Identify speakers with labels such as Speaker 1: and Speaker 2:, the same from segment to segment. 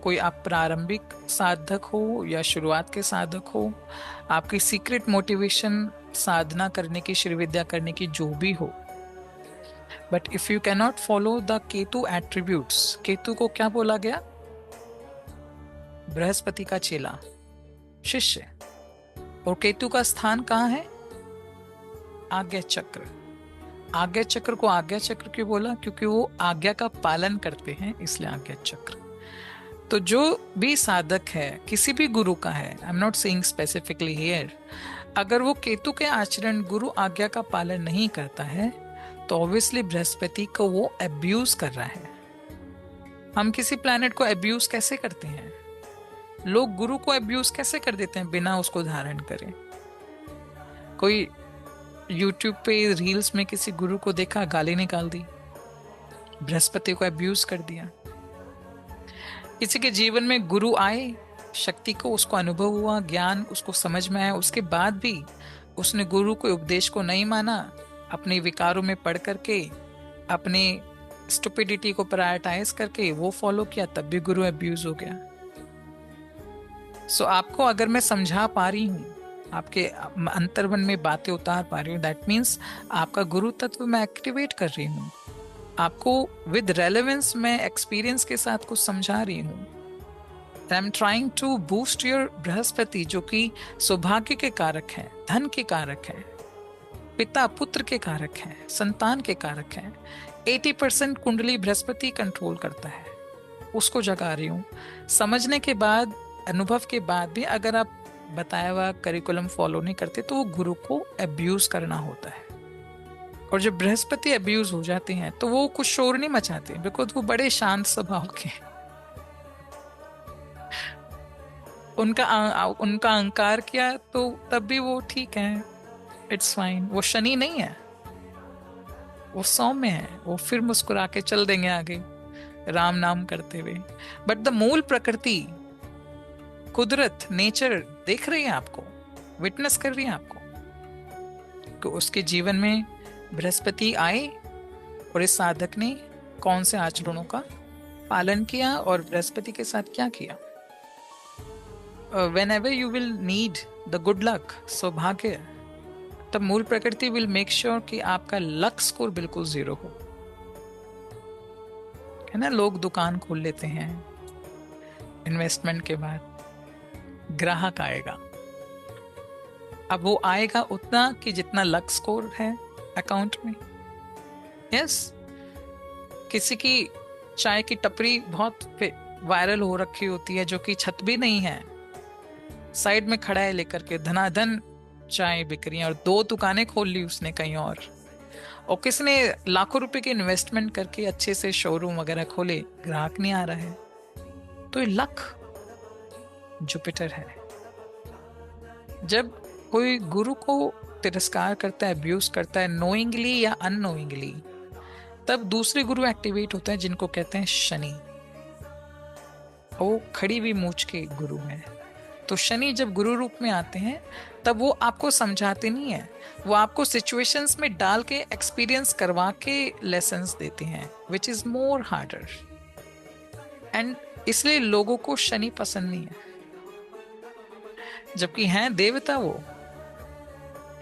Speaker 1: कोई आप प्रारंभिक साधक हो या शुरुआत के साधक हो, आपकी सीक्रेट मोटिवेशन साधना करने की, श्री विद्या करने की जो भी हो, but if you cannot follow the Ketu attributes, Ketu को क्या बोला गया? बृहस्पति का चेला, शिष्य। और केतु का स्थान कहाँ है? आज्ञा चक्र। आज्ञा चक्र को आज्ञा चक्र क्यों बोला? क्योंकि वो आज्ञा का पालन करते हैं, इसलिए आज्ञा चक्र। तो जो भी साधक है, किसी भी गुरु का है, I am not saying specifically here, अगर वो केतु के आचरण, गुरु आज्ञा का पालन नहीं करता है, तो ऑब्वियसली बृहस्पति को वो अब्यूज कर रहा है। हम किसी प्लैनेट को अब्यूज कैसे करते हैं? लोग गुरु को अब्यूज कैसे कर देते हैं बिना उसको धारण करें? कोई यूट्यूब पे रील्स में किसी गुरु को देखा, गाली निकाल दी, बृहस्पति को अब्यूज कर दिया। किसी के जीवन में गुरु आए, शक्ति को उसको अनुभव हुआ, ज्ञान उसको समझ में आया, उसके बाद भी उसने गुरु के उपदेश को नहीं माना, अपने विकारों में पड़ करके, अपने स्टुपिडिटी को प्रायोरिटाइज करके वो फॉलो किया, तब भी गुरु अब्यूज हो गया। सो आपको अगर मैं समझा पा रही हूँ, आपके अंतर्मन में बातें उतार पा रही हूँ, दैट मीन्स आपका गुरु तत्व मैं एक्टिवेट कर रही हूँ, आपको विद रेलेवेंस में एक्सपीरियंस के साथ कुछ समझा रही हूँ। I am trying to boost your बृहस्पति, जो कि सौभाग्य के कारक है, धन के कारक है, पिता पुत्र के कारक है, संतान के कारक है। 80% कुंडली बृहस्पति कंट्रोल करता है, उसको जगा रही हूँ। समझने के बाद, अनुभव के बाद भी अगर आप बताया हुआ करिकुलम फॉलो नहीं करते, तो वो गुरु को अब्यूज करना होता है। और जब बृहस्पति अब्यूज हो जाते हैं तो वो कुछ शोर नहीं मचाते, बिकॉज वो बड़े शांत स्वभाव के। उनका अहंकार किया तो तब भी वो ठीक है, इट्स फाइन। वो शनि नहीं है, वो सौम्य है, वो फिर मुस्कुरा के चल देंगे आगे राम नाम करते हुए। बट द मूल प्रकृति, कुदरत, नेचर देख रही है आपको, विटनेस कर रही है आपको कि उसके जीवन में बृहस्पति आए और इस साधक ने कौन से आचरणों का पालन किया और बृहस्पति के साथ क्या किया। whenever you will need the good luck, सौभाग्य, तब मूल प्रकृति will make sure कि आपका लक स्कोर बिल्कुल 0 हो। है ना, लोग दुकान खोल लेते हैं, इन्वेस्टमेंट के बाद ग्राहक आएगा, अब वो आएगा उतना कि जितना लक स्कोर है अकाउंट में। यस, किसी की चाय की टपरी बहुत वायरल हो रखी होती है, जो कि छत भी नहीं है, साइड में खड़ा है लेकर के, धनाधन चाय बिक रही है, और 2 दुकानें खोल ली उसने कहीं और किसने लाखों रुपए की इन्वेस्टमेंट करके अच्छे से शोरूम वगैरह खोले, ग्राहक नहीं आ रहा है। तो ये लक जुपिटर है। जब कोई गुरु को तिरस्कार करता है, अब्यूज करता है, नोइंगली या अननोइंगली, तब दूसरे गुरु एक्टिवेट होते हैं जिनको कहते हैं शनि। वो खड़ी हुई मूंछ के गुरु हैं। तो शनि जब गुरु रूप में आते हैं तब वो आपको समझाते नहीं है, वो आपको सिचुएशंस में डाल के एक्सपीरियंस करवा के लेसन्स देते हैं, which is more harder. And इसलिए लोगों को शनि पसंद नहीं है, जबकि हैं देवता, वो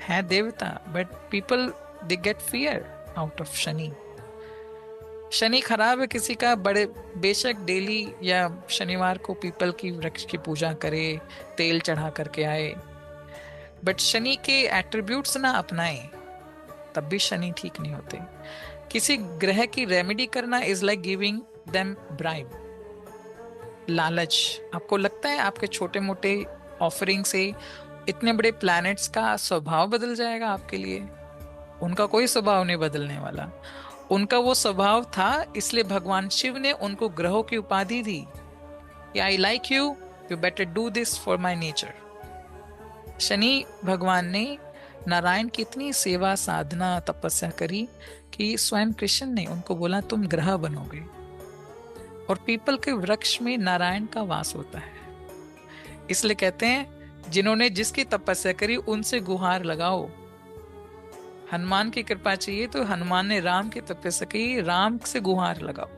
Speaker 1: है देवता, but people they get fear out of Shani. Shani खराब है किसी का, बड़े बेशक डेली या शनिवार को पीपल की वृक्ष की पूजा करे, तेल चढ़ा करके आए, बट शनि के एट्रीब्यूट्स ना अपनाए, तब भी शनि ठीक नहीं होते। किसी ग्रह की रेमेडी करना is like giving them bribe, लालच। आपको लगता है आपके छोटे मोटे ऑफरिंग से इतने बड़े प्लैनेट्स का स्वभाव बदल जाएगा आपके लिए? उनका कोई स्वभाव नहीं बदलने वाला। उनका वो स्वभाव था, इसलिए भगवान शिव ने उनको ग्रहों की उपाधि दी कि I like you, you better do this for my nature. Shani भगवान ने नारायण की इतनी सेवा, साधना, तपस्या करी कि स्वयं कृष्ण ने उनको बोला तुम ग्रह बनोगे। और पीपल के वृक्ष में नारायण का वास होता है, इसलिए कहते हैं जिन्होंने जिसकी तपस्या करी उनसे गुहार लगाओ। हनुमान की कृपा चाहिए तो हनुमान ने राम की तपस्या की, राम से गुहार लगाओ।